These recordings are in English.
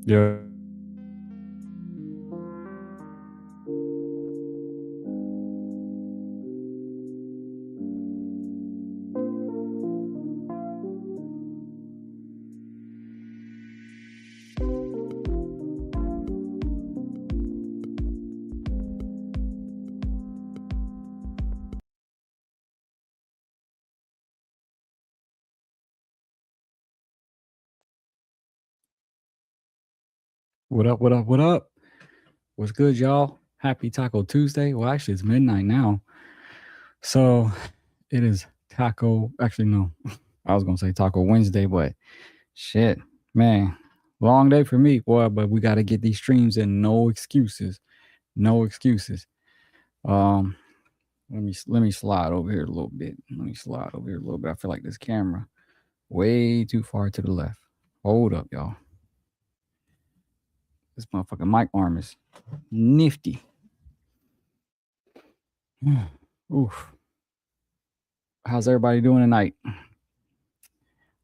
Yeah. What up? What up? What up? What's good, y'all? Happy Taco Tuesday. Well, actually, it's midnight now. So it is taco. Actually, no. I was going to say Taco Wednesday, but shit, man. Long day for me, boy, but we got to get these streams in. No excuses. No excuses. Um, let me slide over here a little bit. I feel like this camera way too far to the left. Hold up, y'all. This motherfucking mic arm is nifty. Oof. How's everybody doing tonight?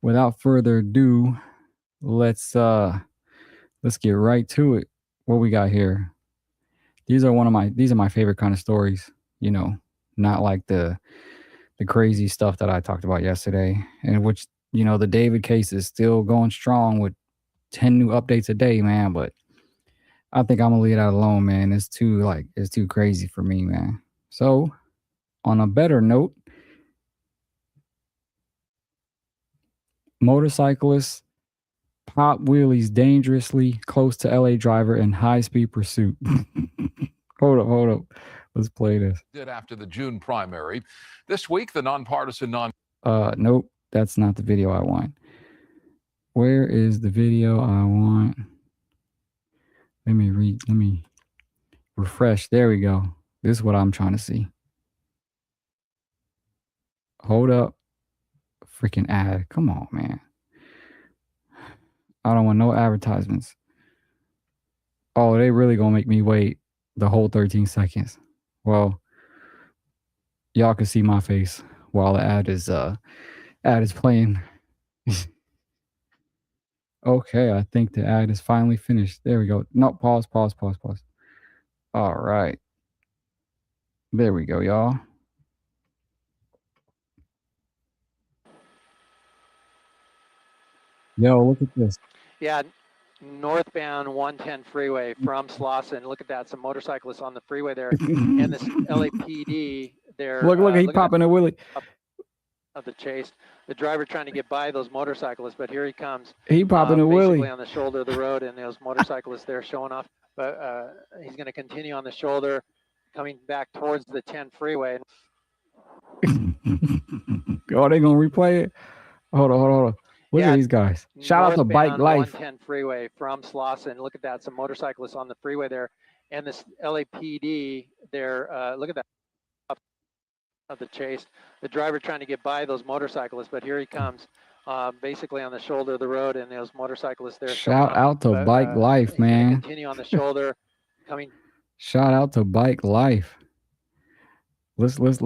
Without further ado, let's get right to it. What we got here? These are my favorite kind of stories, you know, not like the crazy stuff that I talked about yesterday, and which, you know, the David case is still going strong with 10 new updates a day, man, but I think I'm gonna leave that alone, man. It's too crazy for me, man. So, on a better note, motorcyclists pop wheelies dangerously close to LA driver in high-speed pursuit. Hold up. Let's play this. Did after the June primary. This week, the nonpartisan Nope, that's not the video I want. Where is the video I want? Let me refresh. There we go. This is what I'm trying to see. Hold up. Freaking ad. Come on, man. I don't want no advertisements. Oh, they really gonna make me wait the whole 13 seconds. Well, y'all can see my face while the ad is playing. Okay, I think the ad is finally finished. There we go. No, pause. All right. There we go, y'all. Yo, look at this. Yeah, northbound 110 freeway from Slauson. Look at that. Some motorcyclists on the freeway there. And this LAPD, they're... Look, he popping a wheelie. Of the chase. The driver trying to get by those motorcyclists, but here he comes. He popping a wheelie. Basically on the shoulder of the road, and those motorcyclists there showing off. But he's going to continue on the shoulder, coming back towards the 10 freeway. Oh, they going to replay it? Hold on. Look at these guys. Shout out to Bike Life. 110 freeway from Slauson. Look at that. Some motorcyclists on the freeway there. And this LAPD there, look at that. Of the chase. The driver trying to get by those motorcyclists, but here he comes. Basically on the shoulder of the road, and those motorcyclists there. Shout out to Bike Life, man. Continue on the shoulder. Coming. Shout out to Bike Life. Let's let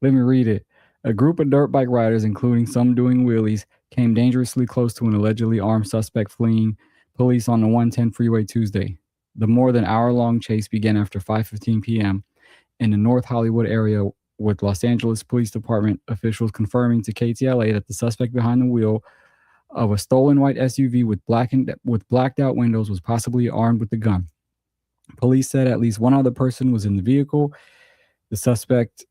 me read it. A group of dirt bike riders, including some doing wheelies, came dangerously close to an allegedly armed suspect fleeing police on the 110 freeway Tuesday. The more than hour-long chase began after 5:15 p.m. in the North Hollywood area, with Los Angeles Police Department officials confirming to KTLA that the suspect behind the wheel of a stolen white SUV with blacked out windows was possibly armed with a gun. Police said at least one other person was in the vehicle. The suspect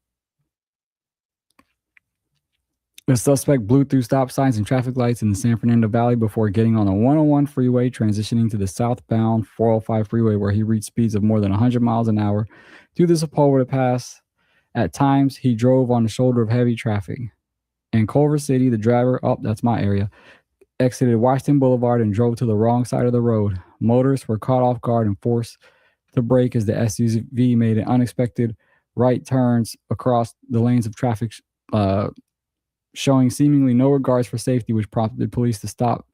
blew through stop signs and traffic lights in the San Fernando Valley before getting on the 101 freeway, transitioning to the southbound 405 freeway, where he reached speeds of more than 100 miles an hour through the Sepulveda Pass. At times, he drove on the shoulder of heavy traffic. In Culver City, the driver, that's my area, exited Washington Boulevard and drove to the wrong side of the road. Motorists were caught off guard and forced to brake as the SUV made an unexpected right turns across the lanes of traffic, showing seemingly no regards for safety, which prompted police to stop,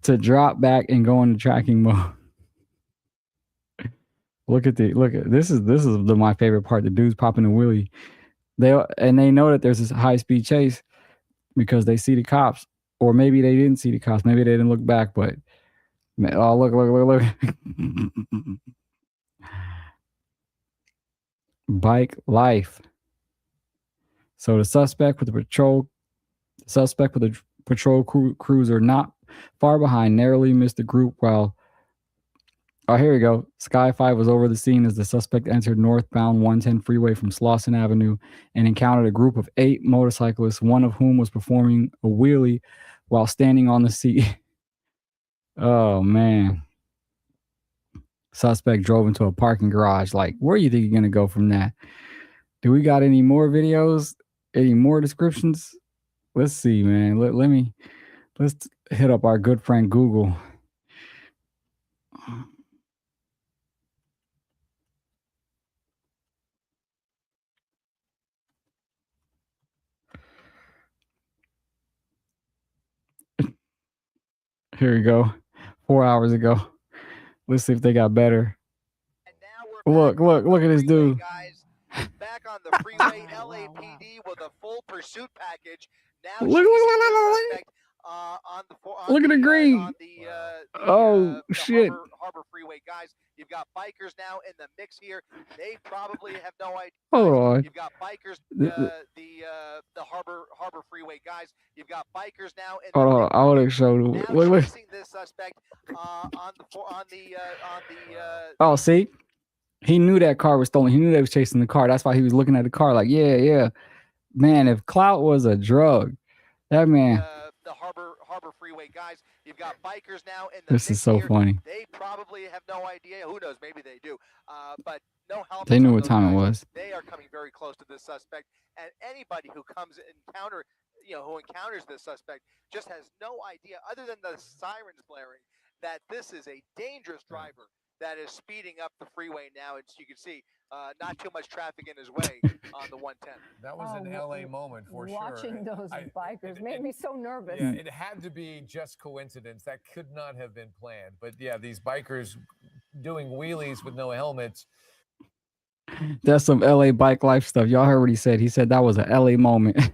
to drop back and go into tracking mode. Look at this is my favorite part. The dude's popping a wheelie. They know that there's this high speed chase because they see the cops Or maybe they didn't see the cops. Maybe they didn't look back, but man, oh, look. Bike life. So the suspect with the patrol cruiser not far behind narrowly missed the group while, oh, here we go. Sky 5 was over the scene as the suspect entered northbound 110 freeway from Slauson Avenue and encountered a group of 8 motorcyclists, one of whom was performing a wheelie while standing on the seat. Oh, man. Suspect drove into a parking garage. Like, where do you think you're going to go from that? Do we got any more videos? Any more descriptions? Let's see, man. Let's hit up our good friend Google. Here we go. 4 hours ago. Let's see if they got better. Look at this dude. Guys, back on the freeway, LAPD with a full pursuit package. Now Look at the green. Oh, shit. Harbor freeway, guys. You've got bikers now in the mix here. They probably have no idea. Hold on. You've got bikers, the harbor freeway, guys. You've got bikers now in the Hold on. I want to show you. Look. This suspect on the Oh, see? He knew that car was stolen. He knew they was chasing the car. That's why he was looking at the car like, yeah. Man, if clout was a drug, that man. The harbor freeway, guys. You've got bikers now in the This is so funny. They probably have no idea. Who knows? Maybe they do. But no help. They knew what time it was. They are coming very close to this suspect, and anybody who comes who encounters this suspect just has no idea, other than the sirens blaring, that this is a dangerous driver that is speeding up the freeway now. As you can see, not too much traffic in his way on the 110. That was an LA moment for sure. Watching those bikers made me so nervous. Yeah, it had to be just coincidence. That could not have been planned. But yeah, these bikers doing wheelies with no helmets. That's some LA bike life stuff. Y'all heard what he said. He said that was an LA moment.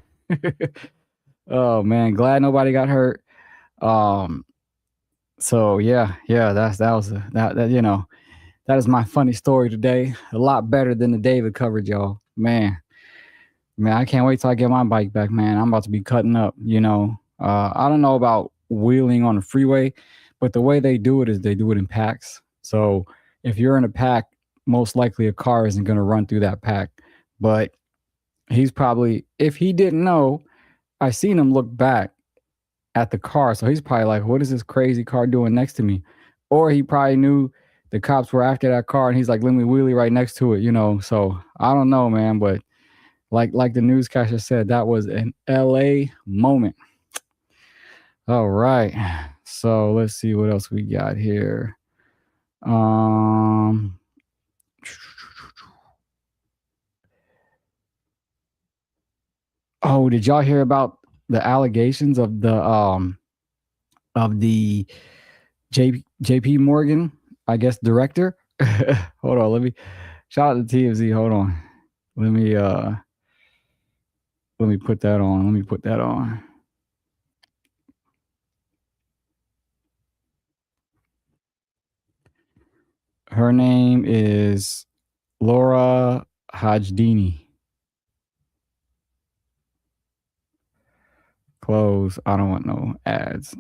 Oh man, glad nobody got hurt. So yeah, that is my funny story today. A lot better than the David coverage, y'all. Man, I can't wait till I get my bike back, man. I'm about to be cutting up, I don't know about wheeling on the freeway, but the way they do it is they do it in packs. So if you're in a pack, most likely a car isn't going to run through that pack. But he's probably, if he didn't know, I seen him look back at the car. So he's probably like, what is this crazy car doing next to me? Or he probably knew the cops were after that car and he's like, let me wheelie right next to it, So I don't know, man. But like the newscaster said, that was an LA moment. All right. So let's see what else we got here. Oh, did y'all hear about the allegations of the JP Morgan, I guess, director? Hold on, let me shout out to TMZ. Hold on. Let me put that on. Her name is Laura Hajdini. Close. I don't want no ads.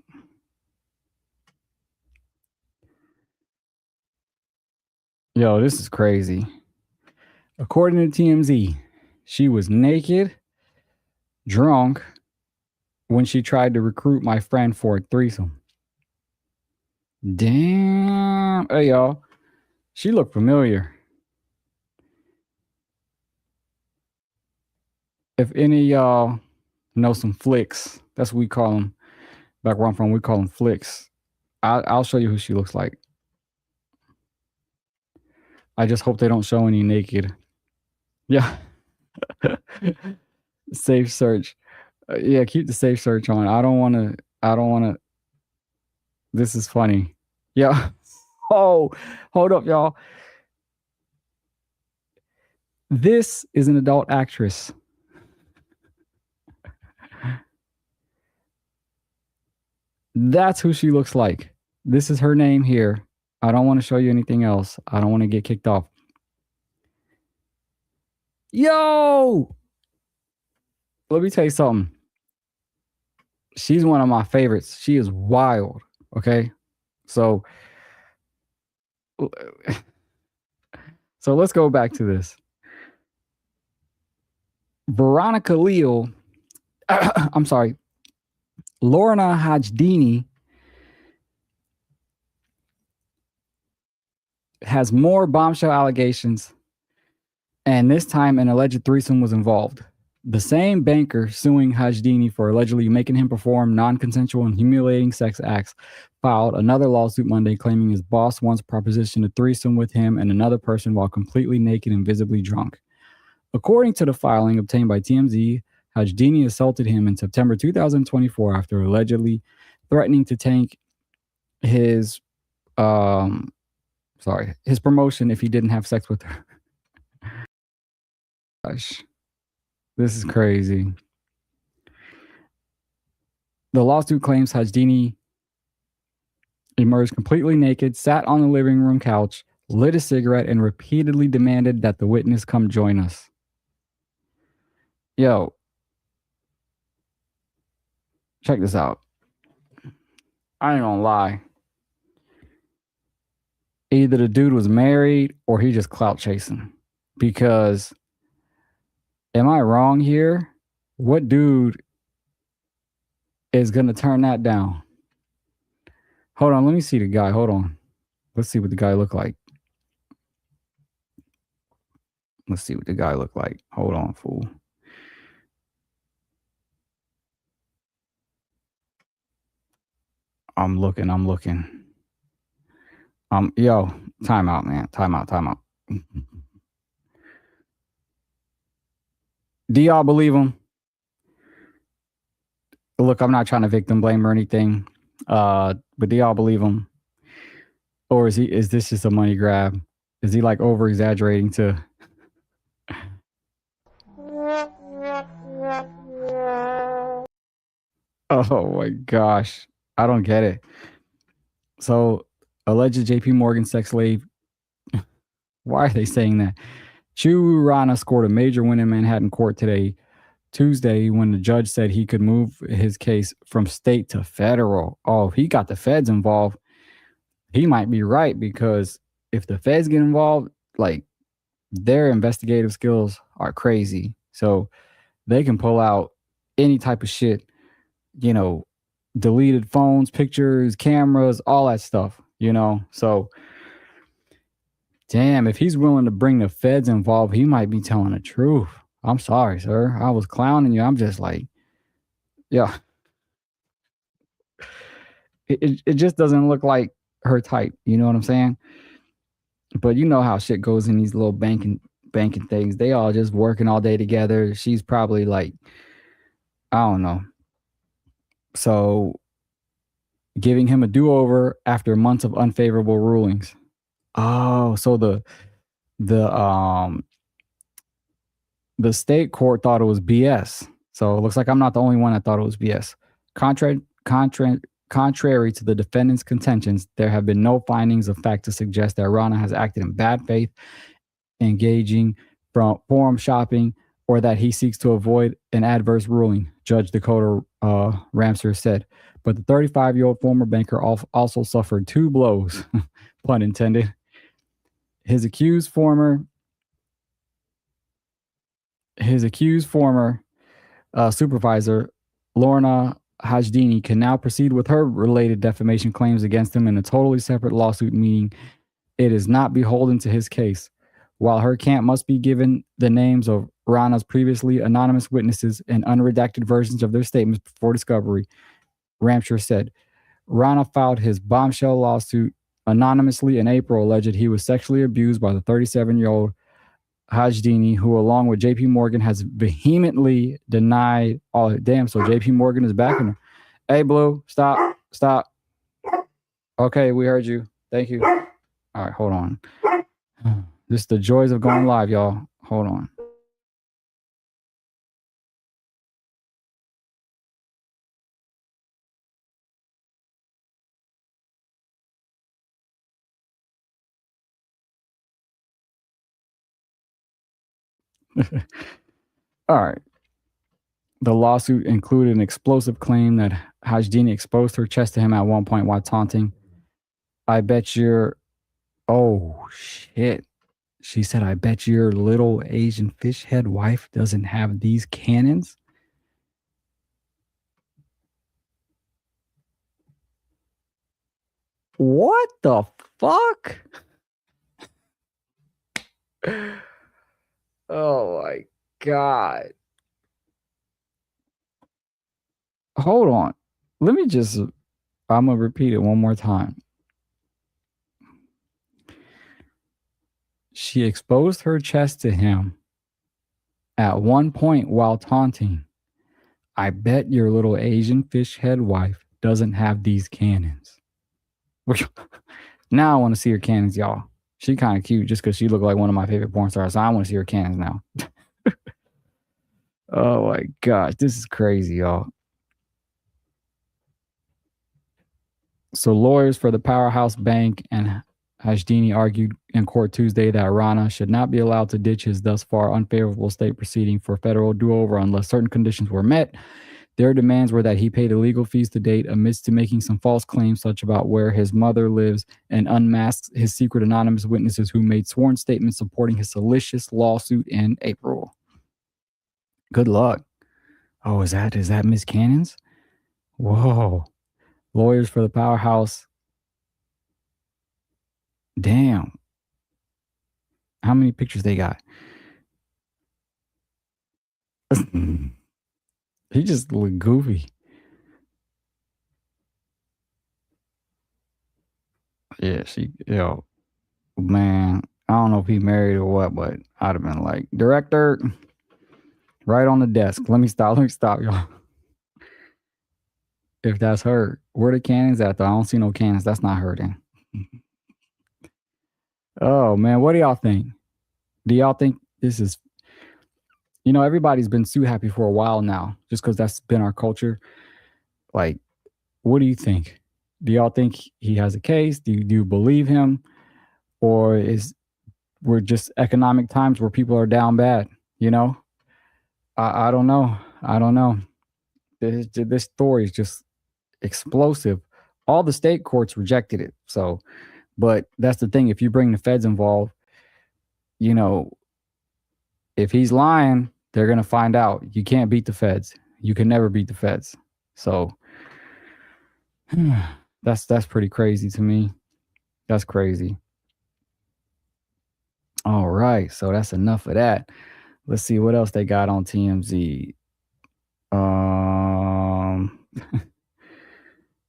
Yo, this is crazy. According to TMZ, she was naked, drunk, when she tried to recruit my friend for a threesome. Damn. Hey, y'all. She looked familiar. If any of y'all know some flicks, that's what we call them. Back where I'm from, we call them flicks. I'll show you who she looks like. I just hope they don't show any naked. Yeah. Safe search. Yeah, keep the safe search on. I don't want to. This is funny. Yeah. Oh, hold up, y'all. This is an adult actress. That's who she looks like. This is her name here. I don't want to show you anything else. I don't want to get kicked off. Yo! Let me tell you something. She's one of my favorites. She is wild. Okay. So let's go back to this. Veronica Leal, I'm sorry, Lorna Hajdini has more bombshell allegations, and this time an alleged threesome was involved. The same banker suing Hajdini for allegedly making him perform non-consensual and humiliating sex acts filed another lawsuit Monday claiming his boss once propositioned a threesome with him and another person while completely naked and visibly drunk. According to the filing obtained by TMZ, Hajdini assaulted him in September 2024 after allegedly threatening to tank his promotion if he didn't have sex with her. Gosh. This is crazy. The lawsuit claims Hajdini emerged completely naked, sat on the living room couch, lit a cigarette, and repeatedly demanded that the witness come join us. Yo, check this out. I ain't gonna lie. Either the dude was married or he just clout chasing. Because am I wrong here? What dude is going to turn that down? Hold on. Let me see the guy. Hold on. Let's see what the guy look like. Let's see what the guy look like. Hold on, fool. I'm looking. Yo, time out, man. Time out. Do y'all believe him? Look, I'm not trying to victim blame or anything, but do y'all believe him? Or is this just a money grab? Is he like over exaggerating to? Oh my gosh, I don't get it. So, alleged JP Morgan sex slave. Why are they saying that? Chu Rana scored a major win in Manhattan court today, Tuesday, when the judge said he could move his case from state to federal. Oh, he got the feds involved. He might be right, because if the feds get involved, like, their investigative skills are crazy. So they can pull out any type of shit, deleted phones, pictures, cameras, all that stuff, So damn, if he's willing to bring the feds involved, he might be telling the truth. I'm sorry, sir. I was clowning you. I'm just like, yeah. It just doesn't look like her type. You know what I'm saying? But you know how shit goes in these little banking things. They all just working all day together. She's probably like, I don't know. So giving him a do-over after months of unfavorable rulings. Oh, so the state court thought it was BS. So it looks like I'm not the only one that thought it was BS. Contrary to the defendant's contentions, there have been no findings of fact to suggest that Rana has acted in bad faith, engaging from forum shopping, or that he seeks to avoid an adverse ruling, Judge Dakota Ramser said. But the 35-year-old former banker also suffered 2 blows, pun intended. His accused former supervisor, Lorna Hajdini, can now proceed with her related defamation claims against him in a totally separate lawsuit, meaning it is not beholden to his case. While her camp must be given the names of Rana's previously anonymous witnesses and unredacted versions of their statements before discovery, Ramsher said. Rana filed his bombshell lawsuit anonymously in April, alleged he was sexually abused by the 37-year-old Hajdini, who, along with JP Morgan, has vehemently denied all. Damn, so JP Morgan is backing her. Hey, Blue, stop. Okay, we heard you. Thank you. All right, hold on. This is the joys of going live, y'all. Hold on. All right. The lawsuit included an explosive claim that Hajdini exposed her chest to him at one point while taunting. I bet you're... Oh, shit. She said, I bet your little Asian fish head wife doesn't have these cannons. What the fuck? Oh my God. Hold on. I'm going to repeat it one more time. She exposed her chest to him at one point while taunting. I bet your little Asian fish head wife doesn't have these cannons. Now I want to see her cannons, y'all. She kind of cute just because she looked like one of my favorite porn stars. So I want to see her cannons now. Oh my gosh. This is crazy, y'all. So lawyers for the Powerhouse Bank and Hajdini argued in court Tuesday that Rana should not be allowed to ditch his thus far unfavorable state proceeding for federal do-over unless certain conditions were met. Their demands were that he pay the legal fees to date amidst making some false claims such about where his mother lives and unmasks his secret anonymous witnesses who made sworn statements supporting his salacious lawsuit in April. Good luck. Oh, is that Miss Cannons? Whoa. Lawyers for the Powerhouse. Damn. How many pictures they got? He just looked goofy. Yeah, man, I don't know if he married or what, but I'd have been like, director, right on the desk. Let me stop, y'all. If that's her, where the cannons at though? I don't see no cannons. That's not her then. Oh man, what do y'all think? Do y'all think this is, everybody's been sue happy for a while now, just because that's been our culture. Like, what do you think? Do y'all think he has a case? Do you believe him? Or we're just economic times where people are down bad, I don't know. This story is just explosive. All the state courts rejected it. So, but that's the thing. If you bring the feds involved, if he's lying, they're going to find out. You can't beat the feds. You can never beat the feds. So that's pretty crazy to me. That's crazy. All right. So that's enough of that. Let's see what else they got on TMZ.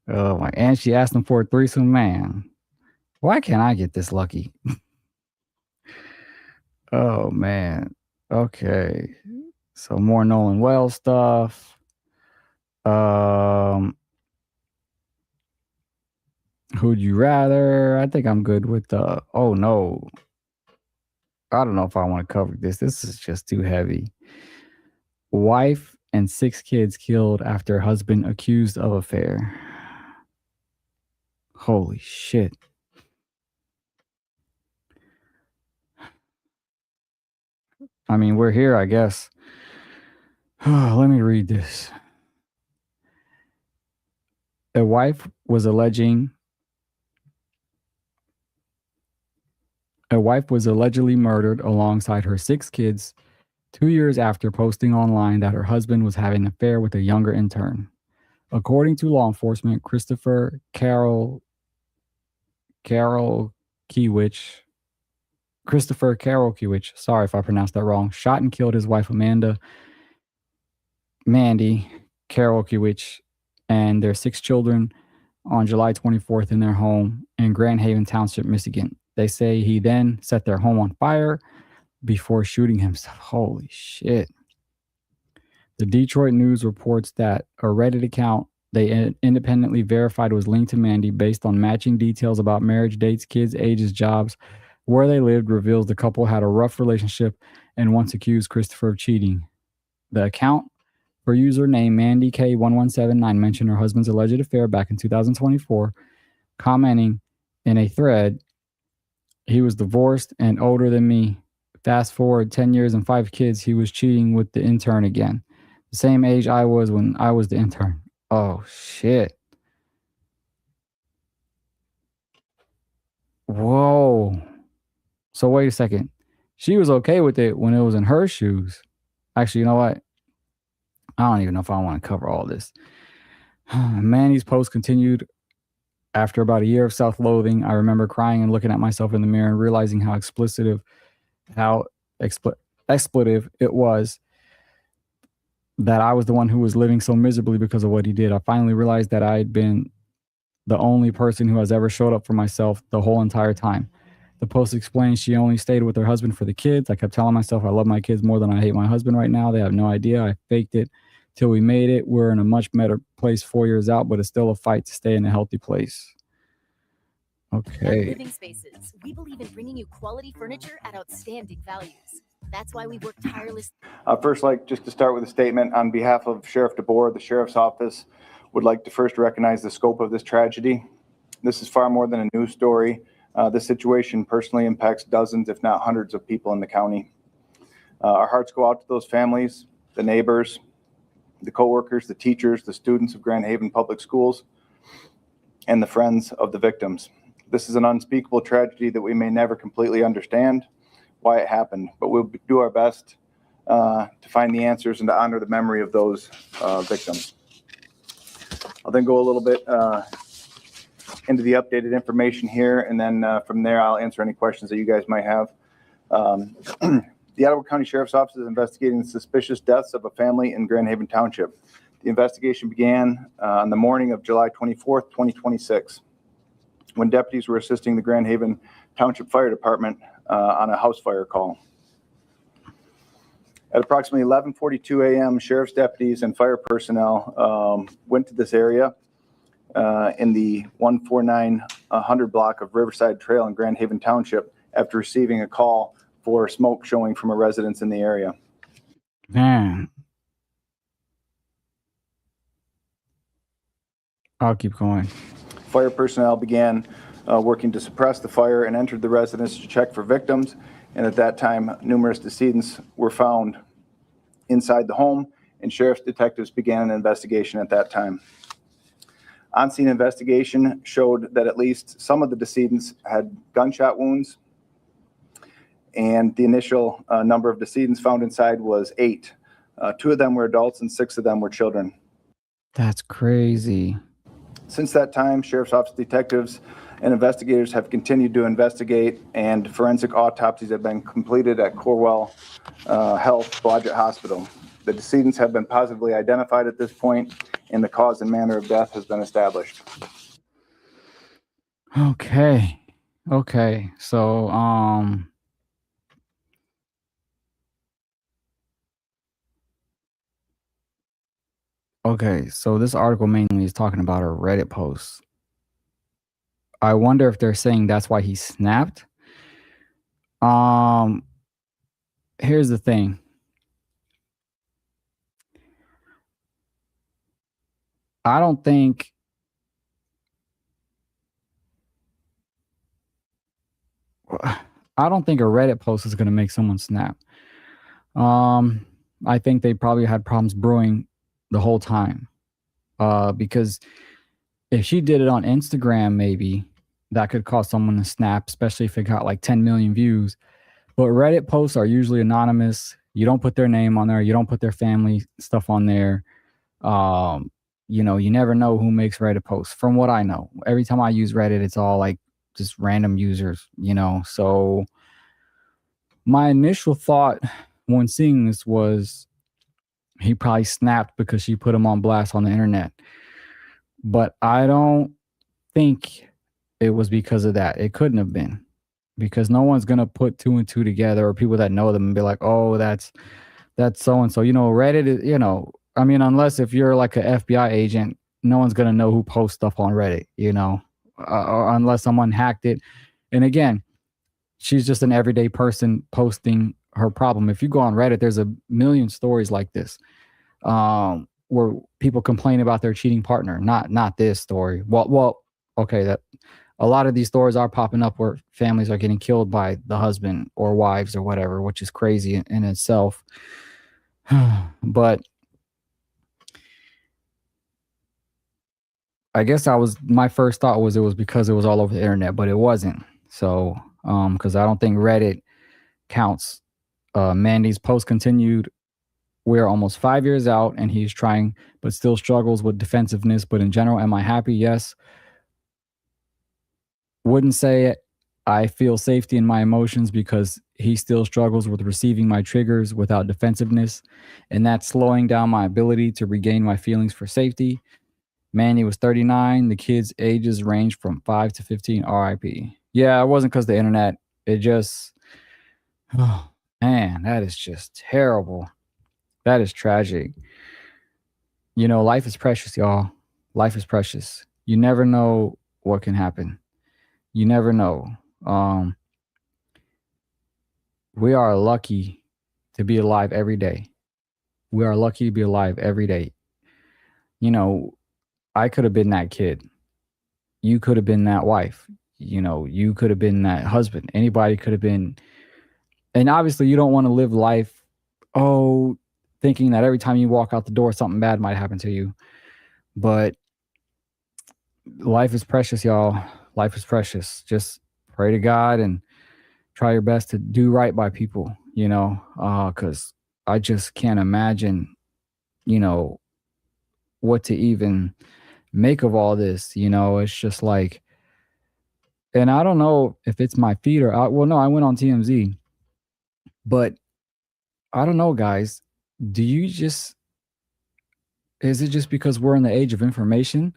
Oh my, and she asked him for a threesome, man. Why can't I get this lucky? Oh man. Okay. So more Nolan Wells stuff. Who'd you rather? I think I'm good with oh no. I don't know if I want to cover this. This is just too heavy. Wife and 6 kids killed after husband accused of affair. Holy shit. I mean, we're here, I guess. Let me read this. A wife was allegedly murdered alongside her 6 kids 2 years after posting online that her husband was having an affair with a younger intern. According to law enforcement, Christopher Carol Kiewicz, sorry if I pronounced that wrong, shot and killed his wife Mandy Carol Kiewicz, and their 6 children on July 24th in their home in Grand Haven Township, Michigan. They say he then set their home on fire before shooting himself. Holy shit. The Detroit News reports that a Reddit account they independently verified was linked to Mandy based on matching details about marriage dates, kids, ages, jobs, where they lived, reveals the couple had a rough relationship and once accused Christopher of cheating. The account for username Mandy K1179 mentioned her husband's alleged affair back in 2024, commenting in a thread, "He was divorced and older than me, Fast forward 10 years and 5 kids, he was cheating with the intern again. The same age I was when I was the intern. Oh, shit. Whoa. So wait a second. She was okay with it when it was in her shoes. Actually, you know what? I don't even know if I want to cover all this. Manny's post continued. After about a year of self-loathing, I remember crying and looking at myself in the mirror and realizing how expletive it was that I was the one who was living so miserably because of what he did. I finally realized that I had been the only person who has ever showed up for myself the whole entire time. The post explained she only stayed with her husband for the kids. I kept telling myself I love my kids more than I hate my husband right now. They have no idea. I faked it till we made it. We're in a much better place 4 years out, but it's still a fight to stay in a healthy place. Okay. At Living Spaces, we believe in bringing you quality furniture at outstanding values. That's why we work tirelessly. First, like just to start with a statement on behalf of Sheriff DeBoer, the Sheriff's Office would like to first recognize the scope of this tragedy. This is far more than a news story. This situation personally impacts dozens, if not hundreds of people in the county. Our hearts go out to those families, the neighbors, the coworkers, the teachers, the students of Grand Haven Public Schools, and the friends of the victims. This is an unspeakable tragedy that we may never completely understand why it happened, but we'll do our best to find the answers and to honor the memory of those victims. I'll then go a little bit into the updated information here, and then from there I'll answer any questions that you guys might have. The Ottawa County Sheriff's Office is investigating the suspicious deaths of a family in Grand Haven Township. The investigation began on the morning of July 24th, 2026, when deputies were assisting the Grand Haven Township Fire Department on a house fire call. At approximately 11:42 a.m., sheriff's deputies and fire personnel went to this area in the 14900 block of Riverside Trail in Grand Haven Township after receiving a call for smoke showing from a residence in the area. Man. I'll keep going. Fire personnel began working to suppress the fire and entered the residence to check for victims. And at that time, numerous decedents were found inside the home, and sheriff's detectives began an investigation at that time. On-scene investigation showed that at least some of the decedents had gunshot wounds, and the initial number of decedents found inside was 8. 2 of them were adults and 6 of them were children. That's crazy. Since that time, Sheriff's Office detectives and investigators have continued to investigate, and forensic autopsies have been completed at Corewell Health Blodgett Hospital. The decedents have been positively identified at this point, and the cause and manner of death has been established. Okay. So, okay, so this article mainly is talking about a Reddit post. I wonder if they're saying that's why he snapped. Here's the thing. I don't think a Reddit post is going to make someone snap. I think they probably had problems brewing the whole time. Because if she did it on Instagram, maybe that could cause someone to snap, especially if it got like 10 million views. But Reddit posts are usually anonymous. You don't put their name on there. You don't put their family stuff on there. You know, you never know who makes Reddit posts. From what I know, every time I use Reddit, it's all like just random users, you know. So my initial thought when seeing this was he probably snapped because she put him on blast on the internet. But I don't think it was because of that. It couldn't have been, because no one's going to put 2 and 2 together, or people that know them and be like, oh, that's so-and-so. You know, Reddit is, you know, I mean, unless if you're like an FBI agent, no one's going to know who posts stuff on Reddit, you know, or unless someone hacked it. And again, she's just an everyday person posting her problem. If you go on Reddit, there's a million stories like this, where people complain about their cheating partner. Not this story. Well, okay, that a lot of these stories are popping up where families are getting killed by the husband or wives or whatever, which is crazy in itself. But I guess my first thought was it was because it was all over the internet, but it wasn't. So, because I don't think Reddit counts. Mandy's post continued, "We're almost 5 years out and he's trying, but still struggles with defensiveness. But in general, am I happy? Yes. Wouldn't say I feel safety in my emotions because he still struggles with receiving my triggers without defensiveness, and that's slowing down my ability to regain my feelings for safety. Mandy was 39. The kids' ages range from 5 to 15. RIP." Yeah, it wasn't because the internet. It just, oh man, that is just terrible. That is tragic. You know, life is precious, y'all. Life is precious. You never know what can happen. You never know. We are lucky to be alive every day. We are lucky to be alive every day. You know, I could have been that kid. You could have been that wife. You know, you could have been that husband. Anybody could have been. And obviously, you don't want to live life, thinking that every time you walk out the door, something bad might happen to you. But life is precious, y'all. Life is precious. Just pray to God and try your best to do right by people, you know, because I just can't imagine, you know, what to even make of all this. You know, it's just like, and I don't know if it's my feed or I went on TMZ, but I don't know, guys. Is it just because we're in the age of information?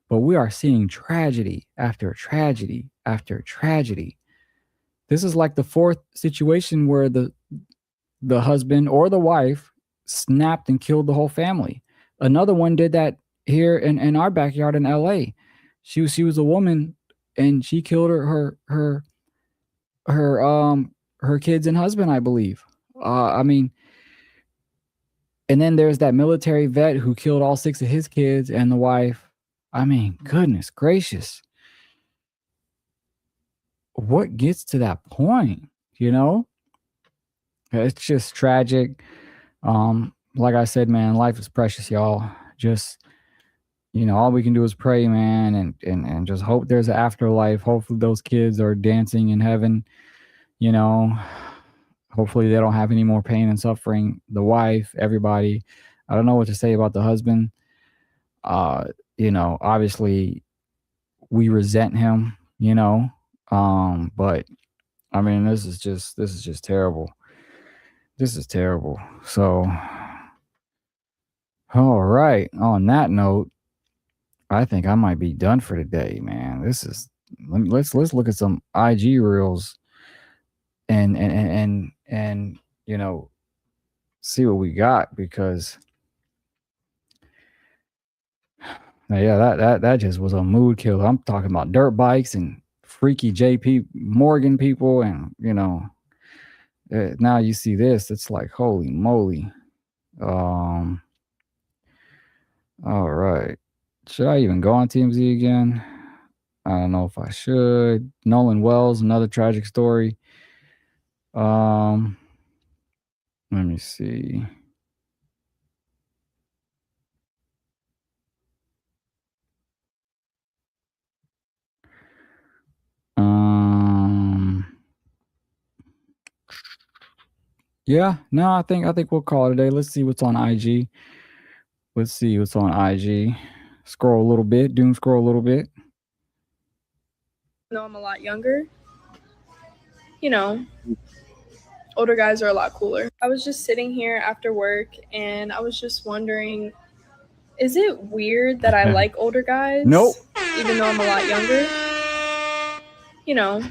But we are seeing tragedy after tragedy after tragedy. This is like the fourth situation where the husband or the wife snapped and killed the whole family. Another one did that here in our backyard in LA. She was a woman and she killed her kids and husband, I believe. I mean, and then there's that military vet who killed all 6 of his kids and the wife. I mean, goodness gracious. What gets to that point, you know? It's just tragic. Like I said, man, life is precious, y'all. Just, you know, all we can do is pray, man, and just hope there's an afterlife. Hopefully those kids are dancing in heaven, you know. Hopefully they don't have any more pain and suffering. The wife, everybody. I don't know what to say about the husband. You know, obviously we resent him, you know. But I mean, this is just terrible. This is terrible. So, all right. On that note, I think I might be done for today, man. Let's look at some IG reels and you know, see what we got, because yeah, that just was a mood killer. I'm talking about dirt bikes and freaky JP Morgan people, and you know, now you see this, it's like, holy moly. All right, should I even go on TMZ again? I don't know if I should. Nolan Wells, another tragic story. Let me see. Yeah, no, I think we'll call it a day. Let's see what's on IG. Scroll a little bit, doom scroll a little bit. No, I'm a lot younger. You know, older guys are a lot cooler. I was just sitting here after work and I was just wondering, is it weird that I like older guys? Nope. Even though I'm a lot younger? You know,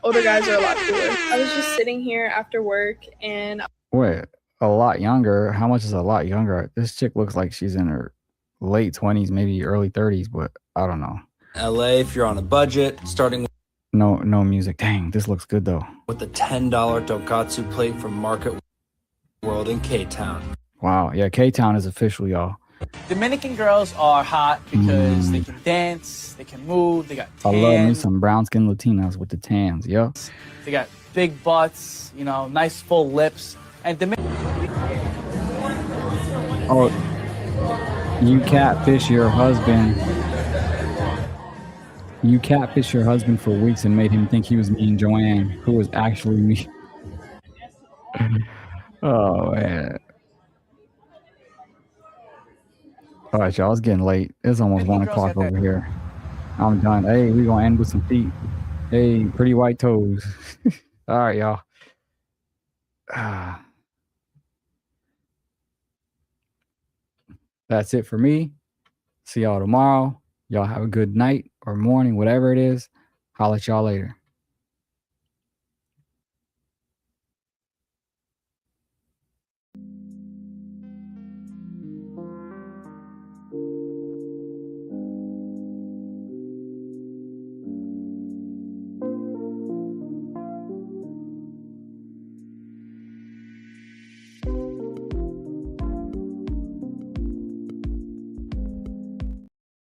older guys are a lot cooler. I was just sitting here after work and... Wait, a lot younger? How much is a lot younger? This chick looks like she's in her late 20s, maybe early 30s, but I don't know. LA, if you're on a budget, starting with no music. Dang, this looks good though. With the $10 Tokatsu plate from Market World in K-Town. Wow, yeah, K-Town is official, y'all. Dominican girls are hot because they can dance, they can move, they got I love me tans, some brown skin Latinas with the tans. Yep. they got big butts, you know, nice full lips. And Oh, you catfish your husband. You catfish your husband for weeks and made him think he was me and Joanne, who was actually me. Oh man. All right, y'all. It's getting late. It's almost 1 o'clock over here. I'm done. Hey, we gonna end with some feet. Hey, pretty white toes. All right, y'all. That's it for me. See y'all tomorrow. Y'all have a good night or morning, whatever it is. Holla at y'all later.